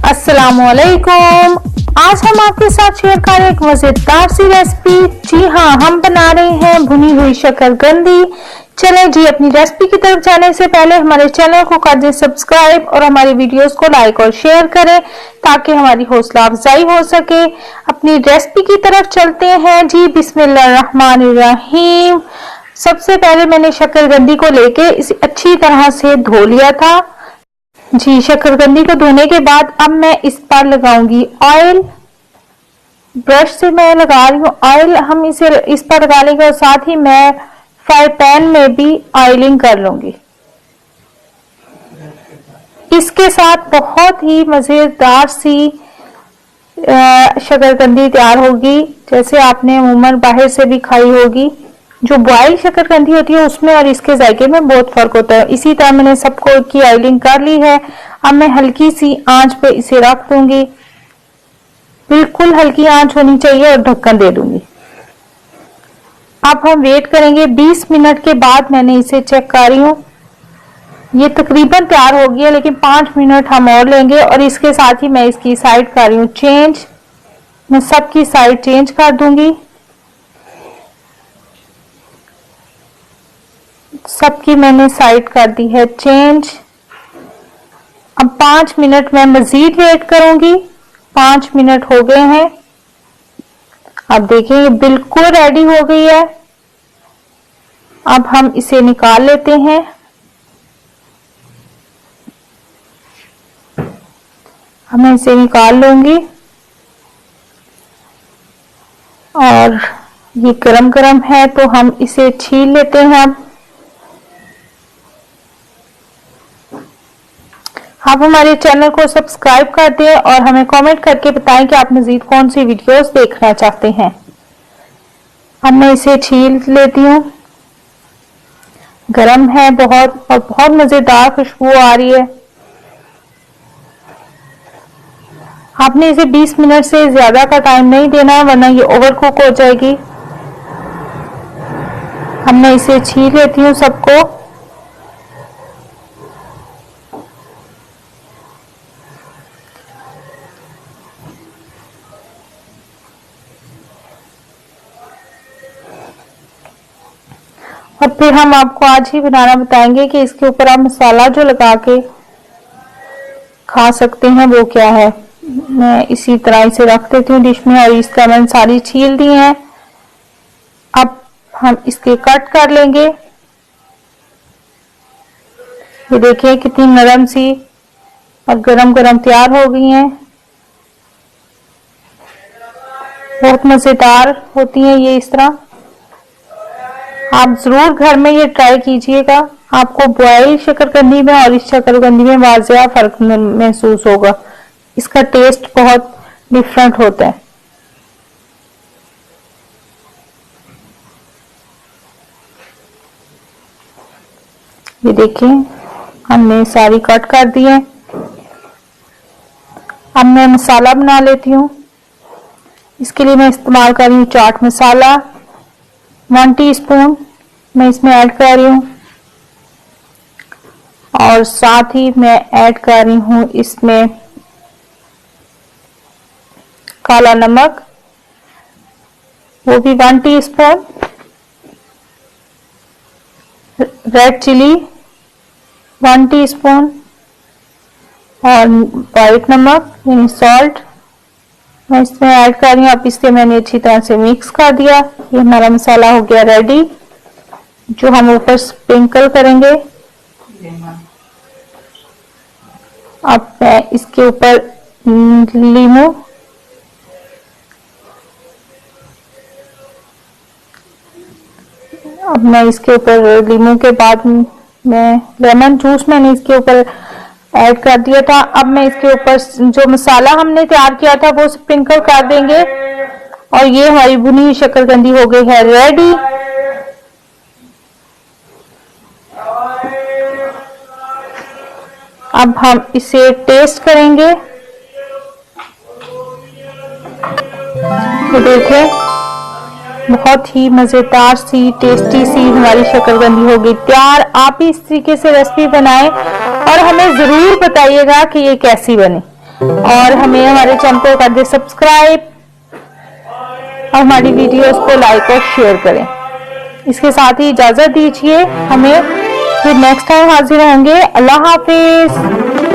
अस्सलामुअलैकुम। आज हम आपके साथ शेयर कर एक मजेदार सी रेसिपी। जी हाँ, हम बना रहे हैं भुनी हुई शकरकंदी। चले जी, अपनी रेसिपी की तरफ जाने से पहले हमारे चैनल को कर दें सब्सक्राइब और हमारी वीडियोस को लाइक और शेयर करें ताकि हमारी हौसला अफजाई हो सके। अपनी रेसिपी की तरफ चलते हैं जी। बिस्मिल्लाहिर्रहमानिर्रहीम। सबसे पहले मैंने शकरकंदी को लेके इसे अच्छी तरह से धो लिया था। जी, शकरकंदी को धोने के बाद अब मैं इस पर लगाऊंगी ऑयल। ब्रश से मैं लगा रही हूँ ऑयल। हम इसे इस पर लगा लेंगे और साथ ही मैं फ्राई पैन में भी ऑयलिंग कर लूंगी। इसके साथ बहुत ही मजेदार सी शकरकंदी तैयार होगी, जैसे आपने अमूमन बाहर से भी खाई होगी। जो बॉयल शकरकंदी होती है उसमें और इसके जायके में बहुत फर्क होता है। इसी तरह मैंने सबको की ऑयलिंग कर ली है। अब मैं हल्की सी आंच पे इसे रख दूंगी। बिल्कुल हल्की आंच होनी चाहिए और ढक्कन दे दूंगी। अब हम वेट करेंगे 20 मिनट के बाद। मैंने इसे चेक कर रही हूँ, ये तकरीबन तैयार हो गई है, लेकिन 5 मिनट हम और लेंगे। और इसके साथ ही मैं इसकी साइड कर रही हूँ चेंज। मैं सबकी साइड चेंज कर दूंगी। सबकी मैंने साइड कर दी है चेंज। अब 5 मिनट मैं मजीद वेट करूंगी। 5 मिनट हो गए हैं। अब देखिए ये बिल्कुल रेडी हो गई है। अब हम इसे निकाल लेते हैं। अब मैं इसे निकाल लूंगी और ये गरम गरम है तो हम इसे छील लेते हैं। आप हमारे चैनल को सब्सक्राइब कर दें और हमें कमेंट करके बताएं कि आप मजीद कौन सी वीडियोस देखना चाहते हैं। अब मैं इसे छील लेती हूँ। गरम है बहुत और बहुत मजेदार खुशबू आ रही है। आपने इसे 20 मिनट से ज्यादा का टाइम नहीं देना वरना ये ओवर कुक हो जाएगी। अब मैं इसे छील लेती हूँ सबको। और फिर हम आपको आज ही बनाना बताएंगे कि इसके ऊपर आप मसाला जो लगा के खा सकते हैं वो क्या है। मैं इसी तरह इसे रख देती हूँ डिश में और इसका मैंने सारी छील दी है। अब हम इसके कट कर लेंगे। ये देखिए कितनी नरम सी और गरम गरम तैयार हो गई हैं। बहुत मजेदार होती हैं ये। इस तरह आप जरूर घर में ये ट्राई कीजिएगा। आपको बॉयल शकरकंदी में और इस शकरकंदी में वाज़ेह फर्क महसूस होगा। इसका टेस्ट बहुत डिफरेंट होता है। ये देखिए हमने सारी कट कर दी है। अब मैं मसाला बना लेती हूँ। इसके लिए मैं इस्तेमाल कर रही हूँ चाट मसाला। 1 टीस्पून मैं इसमें ऐड कर रही हूँ और साथ ही मैं ऐड कर रही हूँ इसमें काला नमक, वो भी 1 टीस्पून। रेड चिली 1 टीस्पून और व्हाइट नमक यानी सॉल्ट मैं इसमें ऐड कर रही हूँ। अब इसे मैंने अच्छी तरह से मिक्स कर दिया। ये हमारा मसाला हो गया रेडी, जो हम ऊपर स्प्रिंकल करेंगे। अब मैं इसके ऊपर लीमू, अब मैं इसके ऊपर लीमू के बाद मैं लेमन जूस मैंने इसके ऊपर ऐड कर दिया था। अब मैं इसके ऊपर जो मसाला हमने तैयार किया था वो स्प्रिंकल कर देंगे और ये हमारी भुनी हुई शकरकंदी हो गई है रेडी। अब हम इसे टेस्ट करेंगे। तो देखिए बहुत ही मजेदार सी टेस्टी सी हमारी शकरकंदी हो गई तैयार। आप भी इस तरीके से रेसिपी बनाएं और हमें जरूर बताइएगा कि ये कैसी बनी। और हमें हमारे चैनल को कर दे सब्सक्राइब और हमारी वीडियोस को लाइक और शेयर करें। इसके साथ ही इजाजत दीजिए, हमें फिर नेक्स्ट टाइम हाजिर होंगे। अल्लाह हाफिज।